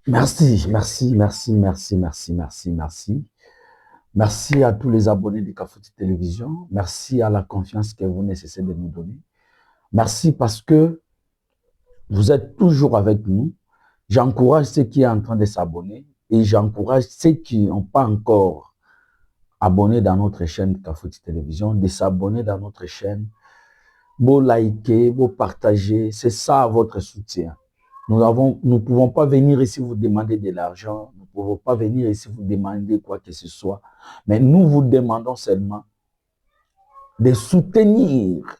Merci, merci, merci, merci, merci, merci, merci. Merci à tous les abonnés de Kafouti Télévision. Merci à la confiance que vous nécessitez de nous donner. Merci parce que vous êtes toujours avec nous. J'encourage ceux qui sont en train de s'abonner et j'encourage ceux qui n'ont pas encore abonné dans notre chaîne Kafouti Télévision de s'abonner dans notre chaîne. Vous liker, vous partager, c'est ça votre soutien. Nous ne pouvons pas venir ici vous demander de l'argent, nous ne pouvons pas venir ici vous demander quoi que ce soit, mais nous vous demandons seulement de soutenir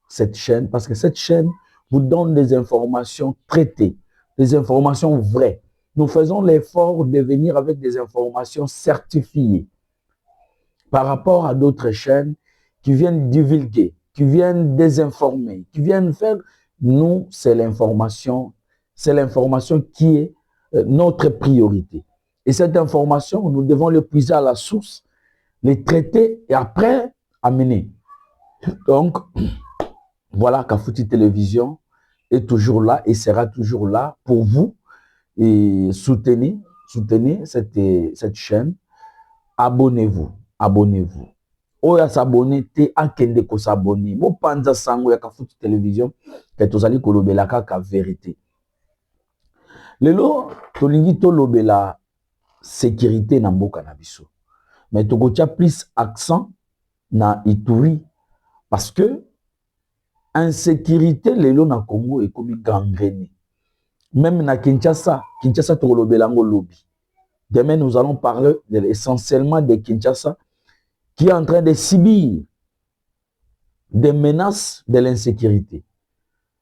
cette chaîne, parce que cette chaîne vous donne des informations traitées, des informations vraies. Nous faisons l'effort de venir avec des informations certifiées par rapport à d'autres chaînes qui viennent divulguer, qui viennent désinformer, qui viennent faire. Nous, c'est l'information qui est notre priorité. Et cette information, nous devons l'épuiser à la source, les traiter et après amener. Donc, voilà, Kafouti Télévision est toujours là et sera toujours là pour vous. Et soutenez cette chaîne. Abonnez-vous, abonnez-vous. Oya s'abonner te akende ko s'abonner. Mo panza sango ya Kafouti Télévision ke tozali kolobela kaka vérité. Lelo tolingi tolobela sécurité na mboka na biso. Mais tokotia plus accent na Ituri parce que insécurité lelo na Congo ekomi gangréné. Même na Kinshasa tokolobela ngo lobi. Demain nous allons parler essentiellement de Kinshasa qui est en train de subir des menaces de l'insécurité.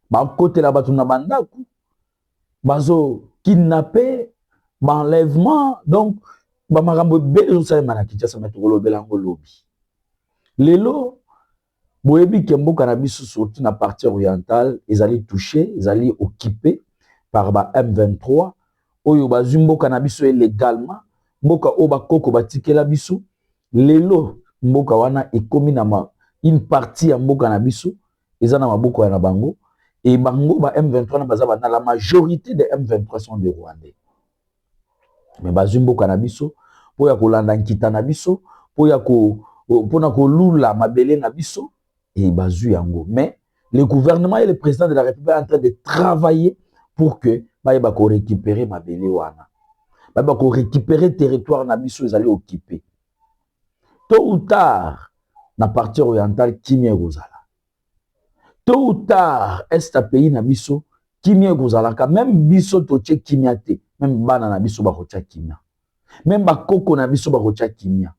Bah côté là batu na bandaku bazo kidnappé, enlèvement, donc ba makambo belo sa mana Kinshasa metolobela ngo lobi. Lelo boyebi kembo na biso surtout na partie orientale, ils allaient toucher, ils allaient occupés par ba M23 oyo bazumboka na biso illégalement, mboka oba koko batikela biso. Lelo mboka wana ekomi na une partie ya mboka na biso eza na maboko ya bango et bango ba M23 na baza na la majorité des M23 sont des Rwandais. Mais bazumboka na biso po ya kolanda nkita na biso po ya pona kolula mabele na biso et bazu yango. Mais le gouvernement et le président de la République sont en train de travailler pour que ba ko récupérer mabele wana. Ba ko récupérer territoire na biso ils allaient occuper. Tôt ou tard, na partie orientale, kimia gozala. Tôt ou tard, est un pays na biso, kimia gozala. Même biso toche kimia te. Même bana na biso ba rocha kimia. Même ba koko na biso ba rocha kimia.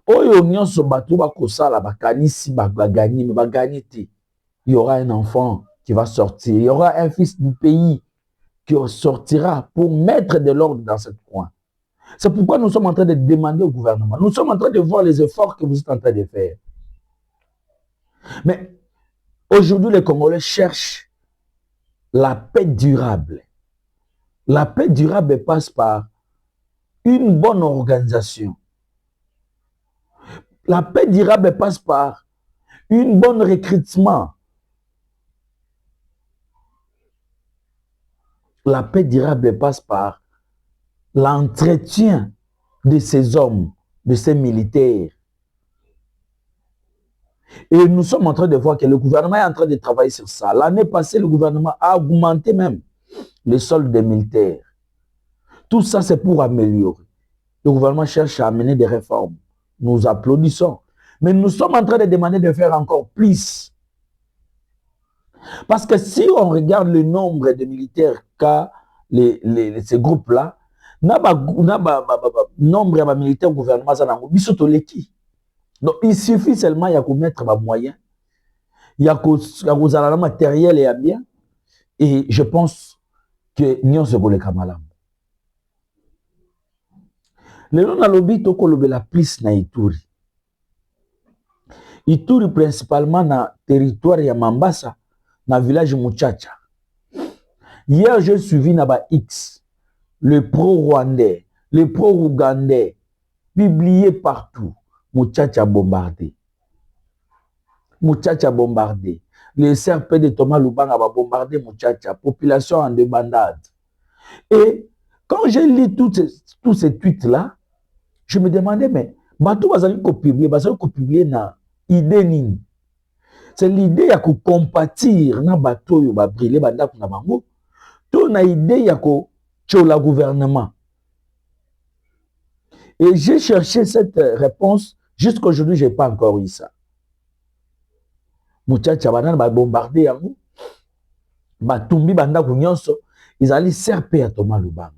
Oyo nyonso bato ba kosala ba kanisi ba gagner, mais ba gagner te. Il y aura un enfant qui va sortir. Il y aura un fils du pays qui sortira pour mettre de l'ordre dans ce coin. C'est pourquoi nous sommes en train de demander au gouvernement. Nous sommes en train de voir les efforts que vous êtes en train de faire. Mais aujourd'hui, les Congolais cherchent la paix durable. La paix durable passe par une bonne organisation. La paix durable passe par un bon recrutement. La paix durable passe par l'entretien de ces hommes, de ces militaires. Et nous sommes en train de voir que le gouvernement est en train de travailler sur ça. L'année passée, le gouvernement a augmenté même les soldes des militaires. Tout ça, c'est pour améliorer. Le gouvernement cherche à amener des réformes. Nous applaudissons. Mais nous sommes en train de demander de faire encore plus. Parce que si on regarde le nombre de militaires qu'a ces groupes-là, nombre de militaires au gouvernement, donc il suffit seulement de mettre des moyens, il y a un matériel et bien, et je pense que nous sommes les camarades. Le nom de l'objet est la plus na Ituri. Ituri principalement na territoire ya Mambasa, na village Muchacha. Hier, j'ai suivi Naba X, le pro-rwandais, le pro-ougandais, publié partout. Muchacha bombardé. Muchacha bombardé. les CRP de Thomas Lubanga va bombarder Muchacha, population en débandade. Et quand j'ai lu tous ces tweets-là, je me demandais, mais bateau va publier na idée nini. C'est l'idée ya ko compatir na bateau yo ba brûler banda kuna bango. To na idée ya ko chola gouvernement. Et j'ai cherché cette réponse jusqu'à aujourd'hui, je n'ai pas encore eu ça. Muchacha banana ba bombarder yango. Ba tumbi banda kunyonso, ils allaient serper à Thomas Lubanga.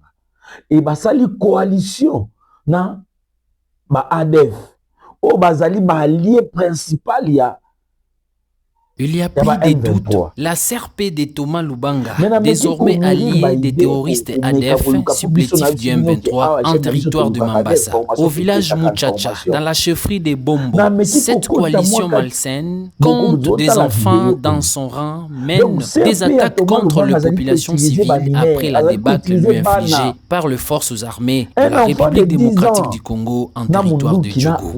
Et ba sali coalition na ba ADF. O bazali ba allié principal ya. Il y a plus de doutes, la CRP de Thomas Lubanga, désormais alliée des terroristes ADF, supplétifs du M23, en territoire de Mambasa, au village Muchacha, dans la chefferie des Bombo. Cette coalition malsaine compte des enfants dans son rang, mène des attaques contre les populations civiles après la débâcle lui infligée par les forces armées de la République démocratique du Congo en territoire de Djogo.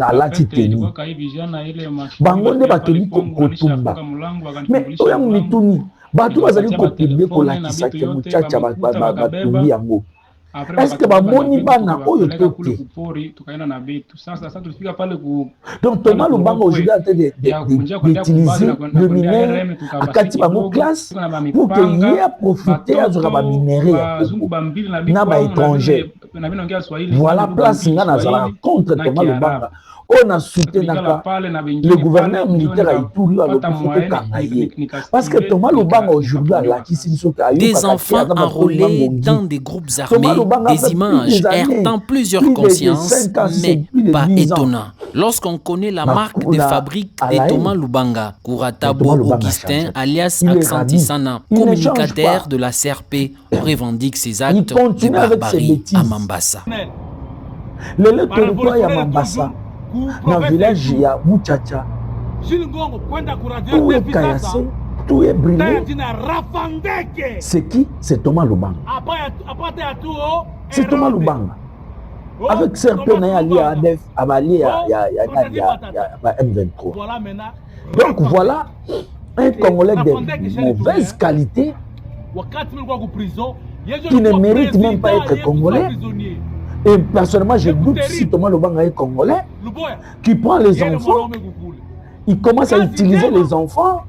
Mais oya mituni bato bazali ko publier ko lakisa ke Muchacha batumbi yango. Est-ce que bamoni bana oyo tote? Donc Thomas Lubanga aujourd'hui a d'utiliser le mineur à kati bango classe pour qu'il y ait profité à zora ba minéraux na ba étranger. Voilà place ngana zala contre Thomas Lubanga. On a soutenu le gouverneur militaire à Ituri parce que Thomas Lubanga aujourd'hui a la des enfants enrôlés dans des groupes armés, des images heurtant plusieurs consciences, mais pas étonnant. Lorsqu'on connaît la marque de fabrique de Thomas Lubanga, Kouratabo Augustin, alias Aksantisana, communicateur de la CRP, revendique ses actes de barbarie à Mambasa. Le territoire à Mambasa, dans le village, il y a Muchacha. Tout est caillassé, tout est brûlé. C'est qui? C'est Thomas Lubanga. C'est Thomas Lubanga. Avec certains alliés à ADF, alliés à M23. Donc voilà un Congolais de mauvaise qualité qui ne mérite même pas d'être Congolais. Et personnellement, je doute si Thomas Lubanga est Congolais, qui prend les enfants, il commence à utiliser les enfants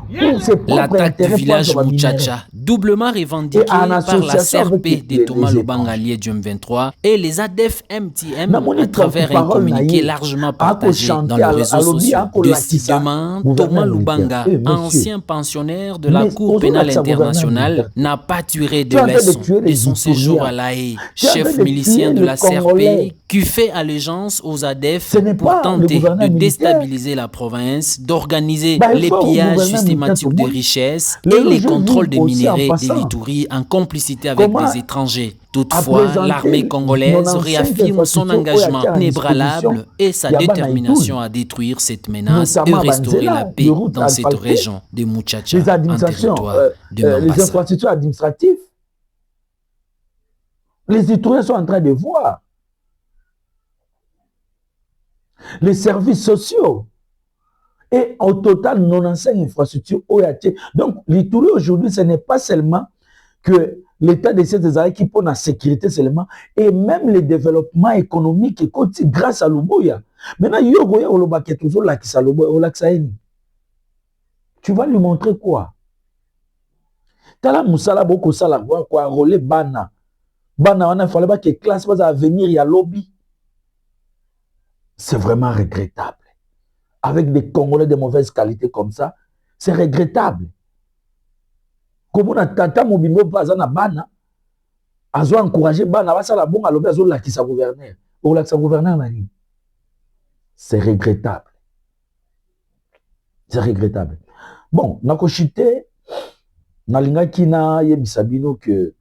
pour ses propres intérêts. L'attaque du village Muchacha, doublement revendiquée par la CRP de Thomas Lubanga allié du M23 et les ADF MTM à travers un communiqué largement partagé dans les réseaux sociaux. Décidément, Thomas Lubanga, ancien pensionnaire de la Cour pénale internationale, n'a pas tiré de leçons de son séjour à La Haye, chef milicien de la CRP qui fait allégeance aux ADF pour tenter de déstabiliser la province, d'organiser les pillages systématiques des richesses et les contrôles des minéraux de l'Ituri en complicité avec des étrangers. Toutefois, l'armée congolaise réaffirme son engagement inébranlable et sa détermination à détruire cette menace et restaurer la paix dans cette région de Muchacha, en territoire de Mambasa. Les infrastructures administratives, les Ituriens sont en train de voir. Les services sociaux. Et au total, 95 infrastructures OAT. Donc, l'Ituri aujourd'hui, ce n'est pas seulement que l'État de ces arrêts qui pose la sécurité seulement, et même le développement économique grâce à Luboya. Maintenant, tu vas lui montrer quoi? Tala Moussala Boko Sala, quoi, relais Bana. Bana, on a fallu que classe va venir, il y a lobby. C'est vraiment regrettable. Avec des Congolais de mauvaise qualité comme ça, c'est regrettable. Comme on a tata mobimbo bazana bana, azo encourager bana va ça la bonne alobe azo la qui sa gouverneur. Ou la qui sa gouverneur nani. C'est regrettable. C'est regrettable. Bon, nakoshite nalinga kina yebisabino que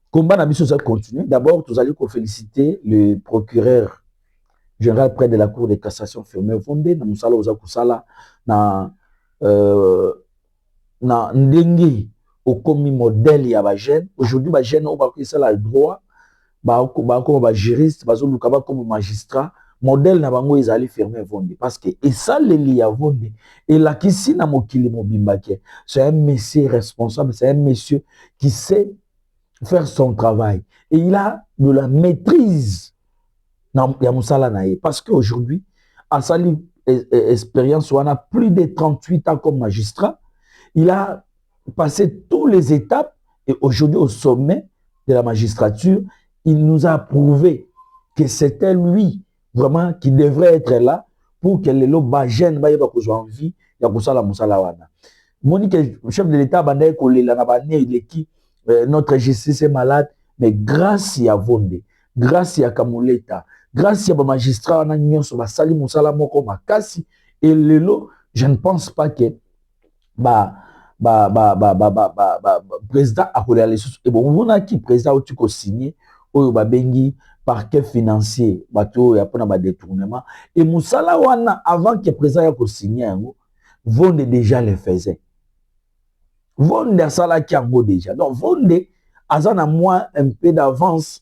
combat na biso ça continue. D'abord, nous allons féliciter le procureur général près de la Cour de cassation Firmin Fondé na musala oza kusala na ndenge au commis modèle ya ba jeune. Aujourd'hui ba jeune on va que ça le droit ba comme ba juriste ba zo lukaba comme magistrat modèle na bango ezali fermé Vonde parce que et ça le lia Vonde et la kisi na mokili mobimba ke c'est un monsieur responsable, c'est un monsieur qui sait faire son travail et il a de la maîtrise na ya musala na ye parce que aujourd'hui asali expérience on a plus de 38 ans comme magistrat, il a passé toutes les étapes et aujourd'hui au sommet de la magistrature, il nous a prouvé que c'était lui vraiment qui devrait être là pour que les loba jeunes ba yeba kozwa envie ya kosala musala wana. Monique, chef de l'État bandaye kolela na bané leki notre justice est malade, mais grâce à Vonde, grâce à Kamuleta, grâce à magistrat wana nyonso basali musala moko makasi et lelo je ne pense pas que président a collé les sous et bon on a qui président tu ko signé oyo ba bengi parquet financier bato ya pona ba détournement et musala wana avant que président ya ko signer yango Vonde déjà le faisait. Vonde asala ki yango déjà. Donc Vonde azana moi un peu d'avance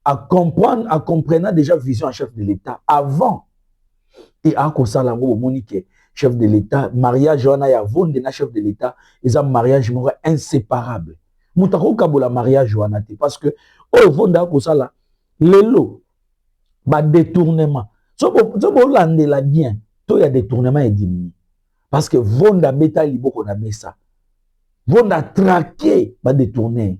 à comprendre, à comprendre déjà vision en chef de l'État avant et à kosala ngo Monique chef de l'État, mariage wana ya Vonde na chef de l'État, ils ont mariage inséparable. Moutako kabola mariage wana te parce que oh Vonde a kosala lelo ba détournement. So bo lande la bien, to ya détournement et diminué. Parce que Vonde a beta liboko na mesa. Vonde a traqué ba détourné.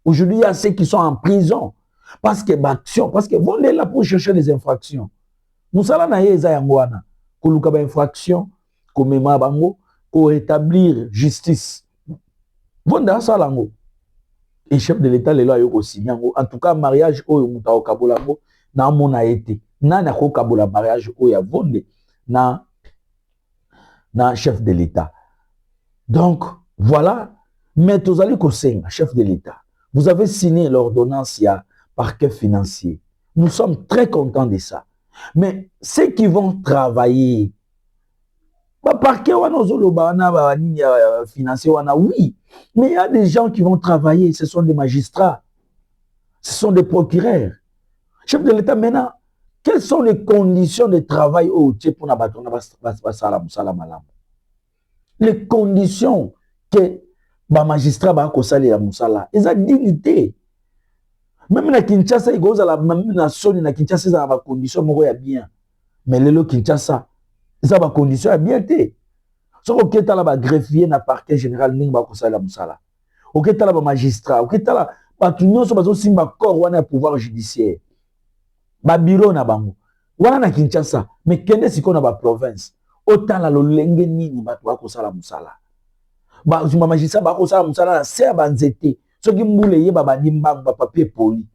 Aujourd'hui, il y a ceux qui sont en prison parce que l'action, parce que Vonde est là pour chercher des infractions. Musala na ye eza yango wana. Koluka ba infraction komema bango pour établir justice. Vonde asala yango. Et chef de l'État lelo ayoko signer yango. En tout cas mariage oyo muta okabola ngo na mona été. Nana ko kabola mariage oyo ya Vonde na chef de l'État. Donc voilà, mais tozali kosenga chef de l'État. Vous avez signé l'ordonnance ya parquet financier. Nous sommes très contents de ça. Mais ceux qui vont travailler parquet financier, oui, mais il y a des gens qui vont travailler, ce sont des magistrats, ce sont des procureurs. Chef de l'État, maintenant, quelles sont les conditions de travail au Tché pour les conditions que les magistrats ils ont dignité. Même na Kinshasa, ils ont la même nation, na Kinshasa, ils ont des conditions bien. Mais les Kinshasa, ils ont des conditions bien. Si on a un greffier na parquet général, ils ont des musala. On a un magistrat, on a un corps de pouvoir judiciaire. Ba bureau na bango. Wana na Kinshasa, mais kende siko na ba province. Autant la lolenge nini ba to akosala musala. Ba magistrat ba kosala musala na se banzete. Soki mbule ye ba banimbango ba papier poli.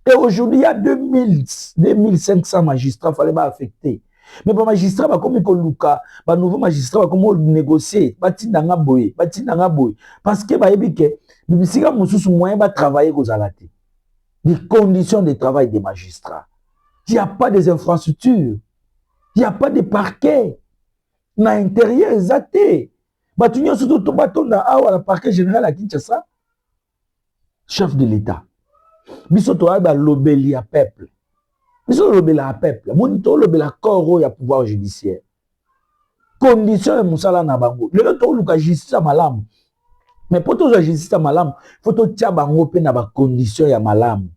Et aujourd'hui il y a 2500 magistrats fallait pas affecter. Mais ba magistrat ba comme ko luka, ba nouveau magistrat ba comme négocier, ba tindanga boye parce que ba yebike bibisika mususu moyen ba travailler ko zalate. Les conditions de travail des magistrats. Il n'y a pas des infrastructures. Il n'y a pas de parquet. Dans l'intérieur, exacté. Batunyo surtout to batonda awa la parquet général à Kinshasa. Chef de l'État. Biso to ba lobeli à peuple. Biso lobeli à peuple. Monito lobeli à corps ya pouvoir judiciaire. Conditions de musala na bango. Le to luka justice malamu. Mais pour tout la justice malam, faut tout tia bango pe na ba condition ya malam.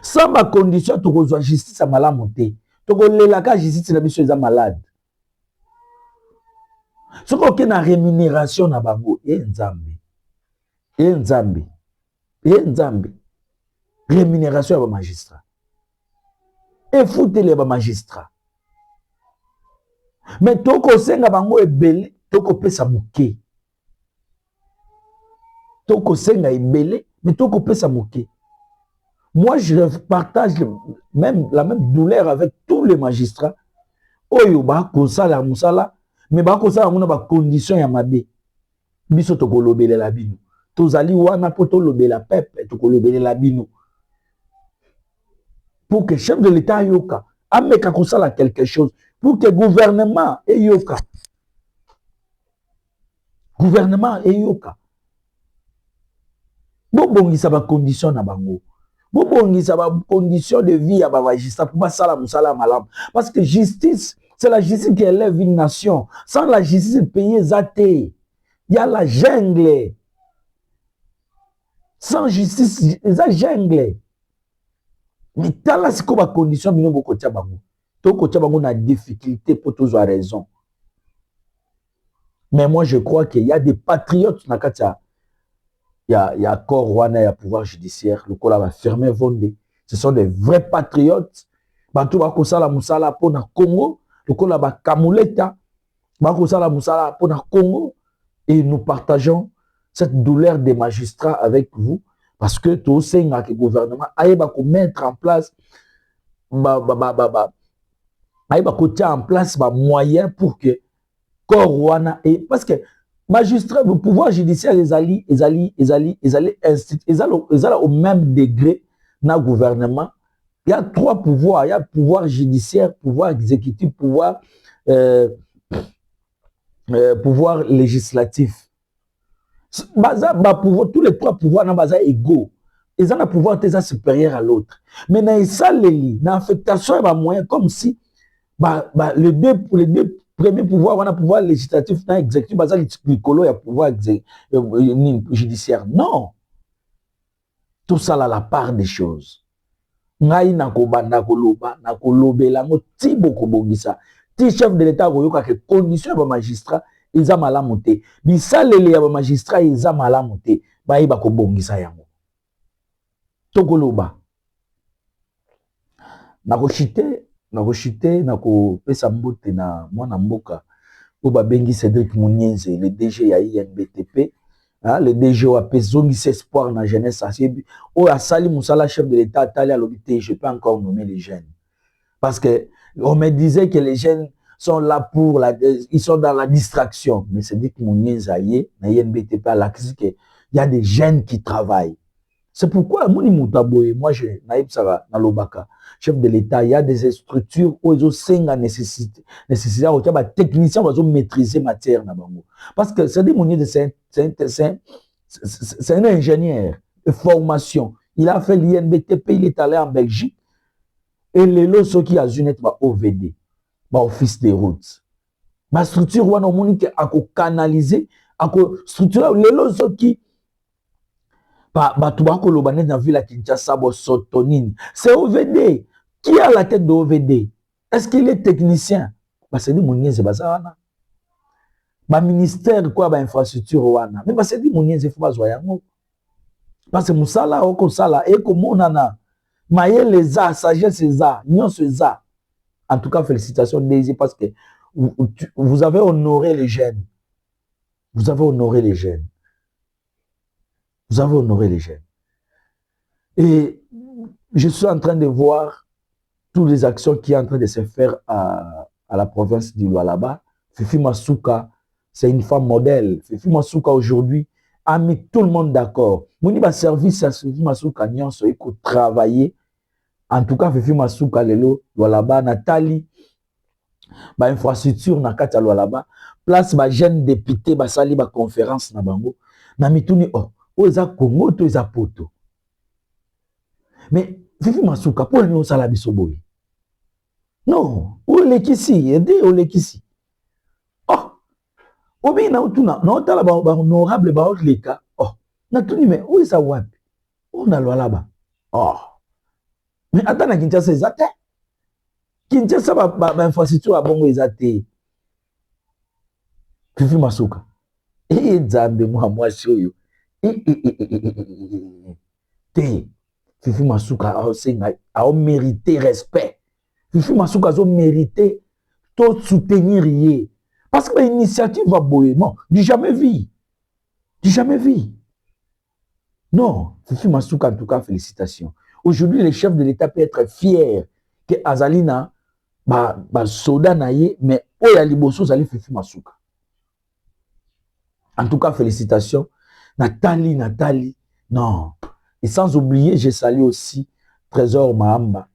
Sans ba condition to ko justice malam te. To ko lela ka justice na biso eza malade. Ce ko ke na rémunération na bango nzambe. Nzambe. Nzambe. Rémunération ya ba magistrat. Et foutez les ba magistrat. Mais to ko senga bango ebele, to ko pesa muke. Toko senga ebele, mais toko pesa moke. Moi, je partage la même douleur avec tous les magistrats. Oyo ba kosala musala, mais ba kosala mona ba condition ya mabe. Biso toko lobele la bino. Tozali wana poto lobela pepe, toko lobele la bino. Pour que chef de l'État yoka, ameka kosala quelque chose, pour que gouvernement yoka. Gouvernement yoka. Bon, ça va condition na bango. bobongisa ba condition de vie à ba magistrat pour basala musala malam parce que justice c'est la justice qui élève une nation. Sans la justice le pays est athée. Il y a la jungle. Sans justice il y a la jungle. Mais dans la condition bino boko tia bango to ko tia bango na difficulté pour tous avoir raison. Mais moi je crois qu'il y a des patriotes na katia il y a corps rwanda il y a pouvoir judiciaire le kola va fermer Vondé. Ce sont des vrais patriotes. Bantu ba ko sala musala pour na Congo le kola ba kamuleta ba ko sala musala pour na Congo et nous partageons cette douleur des magistrats avec vous. Parce que tout ce que le gouvernement a mettre en place, en place moyen pour que Corona et parce que magistrats, le pouvoir judiciaire, ils allaient au même degré dans le gouvernement. Il y a trois pouvoirs. Il y a le pouvoir judiciaire, pouvoir exécutif, pouvoir législatif. Tous les trois pouvoirs sont égaux. Ils ont un pouvoir supérieur à l'autre. Mais dans l'affectation, il y a moyen comme si les deux premiers pouvoirs, on a le pouvoir législatif, il y a l'exécutif, il y a le pouvoir judiciaire. Non. Tout ça, là, la part des choses. Ngai nakobanda koloba nakolobela ngo ti bokobongisa ti chef de l'état koyoka ke condition ba magistrat eza malamu te bisalele ya ba magistrat eza malamu te bayeba kobongisa yango tokoloba nakoshite nakopesa mbote na mwana mboka o babengi Cédric Mounienze le DG ya INBTP. Le DG a pesongi espoir dans la jeunesse. Oh, à Sali Moussala, chef de l'État, à l'hôpital, je peux encore nommer les jeunes. Parce que on me disait que les jeunes sont là ils sont dans la distraction. Mais c'est dit que mon Nienzaye, na INBTP, il y a des jeunes qui travaillent. C'est pourquoi, moi, je naïb Sara, na Lobaka, chef de l'État, il y a des structures où ils ont 5 nécessité, il y a des techniciens qui ont maîtrisé matière. Parce que c'est un ingénieur de formation. Il a fait l'INBTP, il est allé en Belgique. Et les lots qui a une OVD, office des routes. Ma structure, on a canalisé, structure, les lots qui c'est OVD. Qui a la tête de OVD? Est-ce qu'il est technicien? C'est dit Mounier Zebazana. Ministère quoi infrastructure wana. Mais c'est dit Mounier Zefazoyango. Parce que Moussala oko sala et comme on a maye les arts, sagesse les arts, nion ces arts. En tout cas félicitations Daisy parce que vous avez honoré les jeunes. Vous avez honoré les jeunes. Vous avez honoré les jeunes. Et je suis en train de voir toutes les actions qui sont en train de se faire à la province du Lualaba. Fifi Masuka, c'est une femme modèle. Fifi Masuka aujourd'hui a mis tout le monde d'accord. Mon service à Fifi Masuka, il faut travailler. En tout cas, Fifi Masuka, Lelo, Lualaba, Nathalie, infrastructure, Nakata Lualaba, place, jeune député, sali, conférence, Nabango, Namituni, oh, eza Congo to eza poto. Mais Fifi Masuka pour nous sala bisoboy. Non, o lekisi, aider o lekisi. Oh. Obi na utuna, na otala ba honorable ba otleka. Oh. Na tuni mais où eza wapi? On a Lualaba. Oh. Mais attends Kinshasa ezate. Kinshasa ba infrastructure a bongo ezate. Fifi Masuka. Nzambe moi shoyo. Fifi Masuka a mérité respect. Fifi Masuka a mérité tout soutenir. Parce que l'initiative va boyer. Non, du jamais vu. Du jamais vu. Non, Fifi Masuka, en tout cas, félicitations. Aujourd'hui, le chef de l'État peut être fier que Azalina, soda naye, mais Oya Liboso, Zali Fifi Masuka. En tout cas, félicitations. Nathalie, non. Et sans oublier, j'ai salué aussi Trésor Mahamba.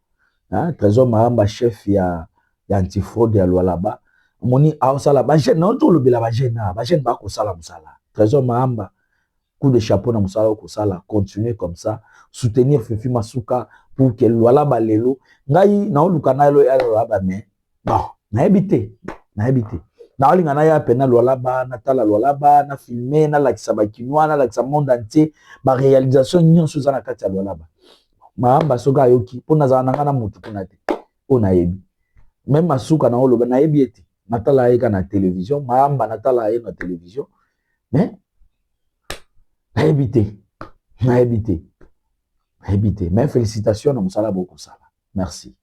Hein? Trésor Mahamba, chef, il y a antifraude à Lualaba. Moni Aosala, Bajen, non, tout le Bela Bajen, Bajen Bako Salam Sala. Trésor Mahamba, coup de chapeau na musala ko sala, continuer comme ça, soutenir Fifi Masuka pour que Lualaba lelo ngai na oluka na lo ya Lualaba mais bon na habité na olinga na ya pena Lualaba na tala Lualaba na filmer na lakisa ba kinwa na lakisa monde entier ba réalisation nyonso za na kati ya Lualaba maamba soka yoki pona za na mutu pona te ona yebi même Masuka na oloba na yebi ete na tala yeka na télévision maamba na tala ye na télévision mais na habité mais félicitations na musala beaucoup sala merci.